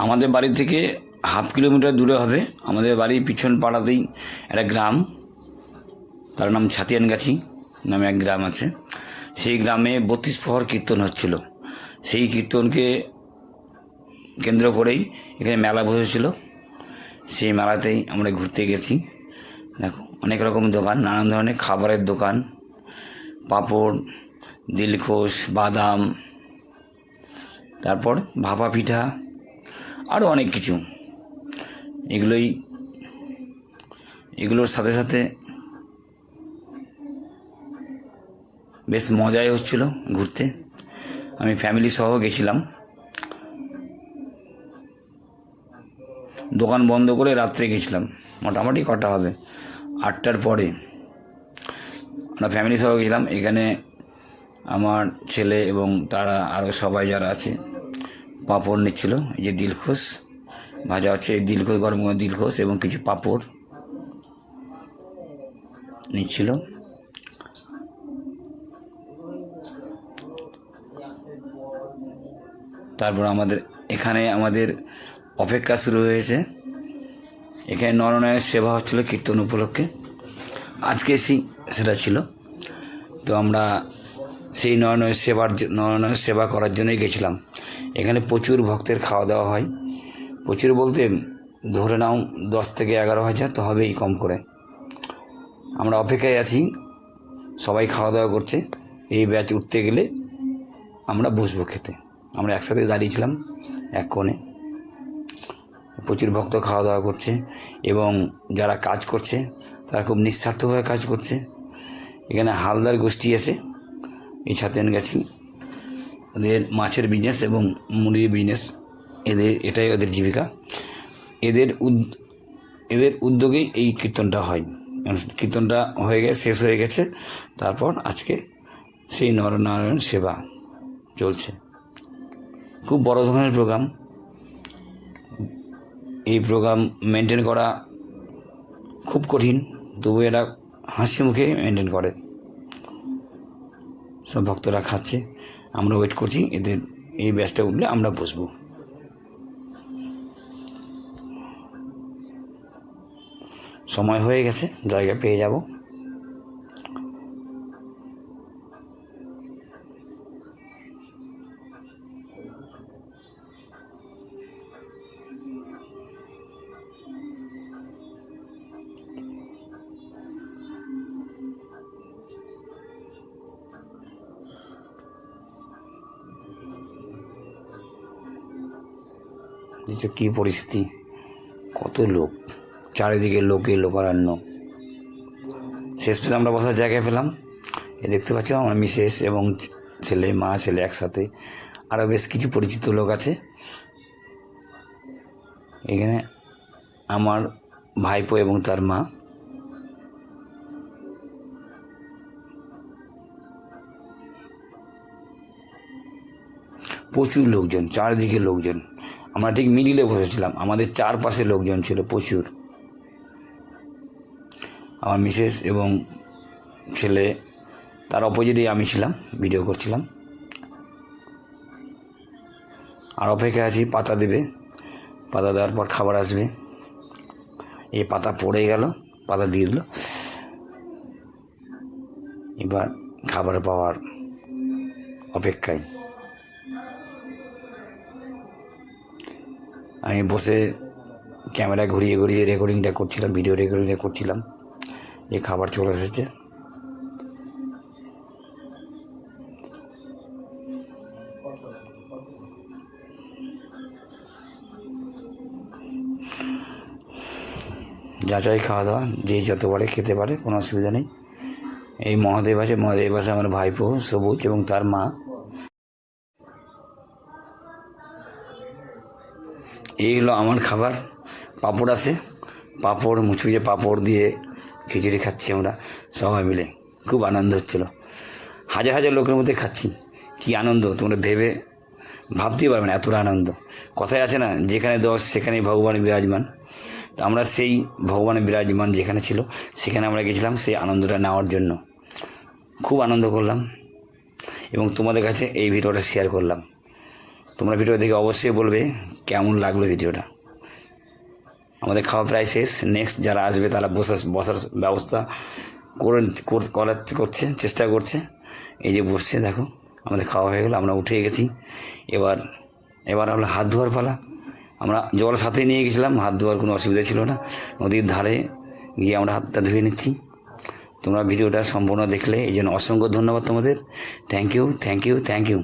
আমাদের বাড়ি থেকে হাফ কিলোমিটার দূরে হবে। আমাদের বাড়ির পিছন পাড়াতেই একটা গ্রাম, তার নাম ছাতিয়ানগাছি নামে এক গ্রাম আছে। সেই গ্রামে 32 প্রহর কীর্তন হচ্ছিল। সেই কীর্তনকে কেন্দ্র করেই এখানে মেলা বসেছিল। সেই মেলাতেই আমরা ঘুরতে গেছি। দেখো অনেক রকম দোকান, নানান ধরনের খাবারের দোকান, পাঁপড়, দিলখোশ, বাদাম, তারপর ভাপা পিঠা, আরও অনেক কিছু। এগুলোর সাথে সাথে বেশ মজাই হচ্ছিল ঘুরতে। আমি ফ্যামিলি সহ গেছিলাম। দোকান বন্ধ করে রাত্রে গেছিলাম, মোটামুটি কটা হবে 8টার পরে। আমরা ফ্যামিলি সহ গেছিলাম। এখানে আমার ছেলে এবং তারা আরও সবাই যারা আছে পাঁপড় নিচ্ছিল। এই যে দিলখোশ ভাজা হচ্ছে, এই দিলখোশ, গরম গরম দিলখোশ এবং কিছু পাঁপড় নিচ্ছিল। তারপর আমাদের অপেক্ষা শুরু হয়েছে। এখানে নরনারায়ণের সেবা হচ্ছিল কীর্তন উপলক্ষে। আজকে সেটা ছিল। তো আমরা সেই নরনারায়ণের সেবা করার জন্যই গেছিলাম। এখানে প্রচুর ভক্তের খাওয়া দাওয়া হয়। প্রচুর বলতে ধরে নাও 10 থেকে 11,000 তো হবেই কম করে। আমরা অপেক্ষায় আছি, সবাই খাওয়া দাওয়া করছে। এই ব্যাচ উঠতে গেলে আমরা বসবো খেতে। আমরা একসাথে দাঁড়িয়েছিলাম এক কোণে। প্রচুর ভক্ত খাওয়া দাওয়া করছে এবং যারা কাজ করছে তারা খুব নিঃস্বার্থভাবে কাজ করছে। এখানে হালদার গোষ্ঠী আছে এই ছাতিয়ানগাছি। ওদের মাছের বিজনেস এবং মুরগির বিজনেস, এটাই ওদের জীবিকা। এদের উদ্যোগেই এই কীর্তনটা হয়। কীর্তনটা শেষ হয়ে গেছে। তারপর আজকে সেই নরনারায়ণ সেবা চলছে। খুব বড় ধরনের প্রোগ্রাম। এই প্রোগ্রাম মেনটেন করা খুব কঠিন, তবু এরা হাসি মুখে মেনটেন করে। সব ভক্তরা খাচ্ছে, আমরা ওয়েট করছি এদের এই ব্যাচটা উঠলে আমরা বসবো। সময় হয়ে গেছে, জায়গা পেয়ে যাব। কী পরিস্থিতি, কত লোক, চারিদিকে লোকারণ্য। শেষ পেশে আমরা বসার জায়গায় পেলাম। দেখতে পাচ্ছ আমার মিসেস এবং মা ছেলে একসাথে। আরও বেশ কিছু পরিচিত লোক আছে এখানে। আমার ভাইপো এবং তার মা। প্রচুর লোকজন, চারিদিকে লোকজন। আমরা ঠিক মিডিলে বসেছিলাম, আমাদের চারপাশে লোকজন ছিল প্রচুর। আমার মিসেস এবং ছেলে, তার অপোজিটেই আমি ছিলাম, ভিডিও করছিলাম। আর অপেক্ষায় আছি, পাতা দেবে, পাতা দেওয়ার পর খাবার আসবে। এই পাতা পড়ে গেল, পাতা দিয়ে দিল। এবার খাবার পাওয়ার অপেক্ষায় আমি বসে ক্যামেরা ঘুরিয়ে ঘুরিয়ে রেকর্ডিংটা করছিলাম, ভিডিও রেকর্ডিংটা করছিলাম। এই খাবার চলে এসেছে। যাচাই খাওয়া দাওয়া, যে যত পারে খেতে পারে, কোনো অসুবিধা নেই। এই মহাদেব আছে আমার ভাইপো সবুজ এবং তার মা। এই হলো আমার খাবার। পাঁপড় আছে, পাঁপড় মুচমুচে পাঁপড় দিয়ে খিচুড়ি খাচ্ছি আমরা সবাই মিলে। খুব আনন্দ হচ্ছিল। হাজার হাজার লোকের মধ্যে খাচ্ছি, কি আনন্দ তোমরা ভাবতেই পারবে না, এতটা আনন্দ। কথায় আছে না, যেখানে দোষ সেখানেই ভগবান বিরাজমান। তো আমরা সেই ভগবানের বিরাজমান যেখানে ছিল সেখানে আমরা গেছিলাম সেই আনন্দটা নেওয়ার জন্য। খুব আনন্দ করলাম এবং তোমাদের কাছে এই ভিডিওটা শেয়ার করলাম। তোমরা ভিডিও দেখে অবশ্যই বলবে কেমন লাগলো ভিডিওটা। আমাদের খাওয়া প্রায় শেষ। নেক্সট যারা আসবে তারা বসার ব্যবস্থা করছে, চেষ্টা করছে। এই যে বসছে, দেখো আমাদের খাওয়া হয়ে গেলো, আমরা উঠে গেছি। এবার আমরা হাত ধোয়ার পালা। আমরা জল সাথে নিয়ে গেছিলাম, হাত ধোয়ার কোনো অসুবিধা ছিল না। নদীর ধারে গিয়ে আমরা হাতটা ধুয়ে নিচ্ছি। তোমরা ভিডিওটা সম্পূর্ণ দেখলে এই জন্য অসংখ্য ধন্যবাদ তোমাদের। Thank you.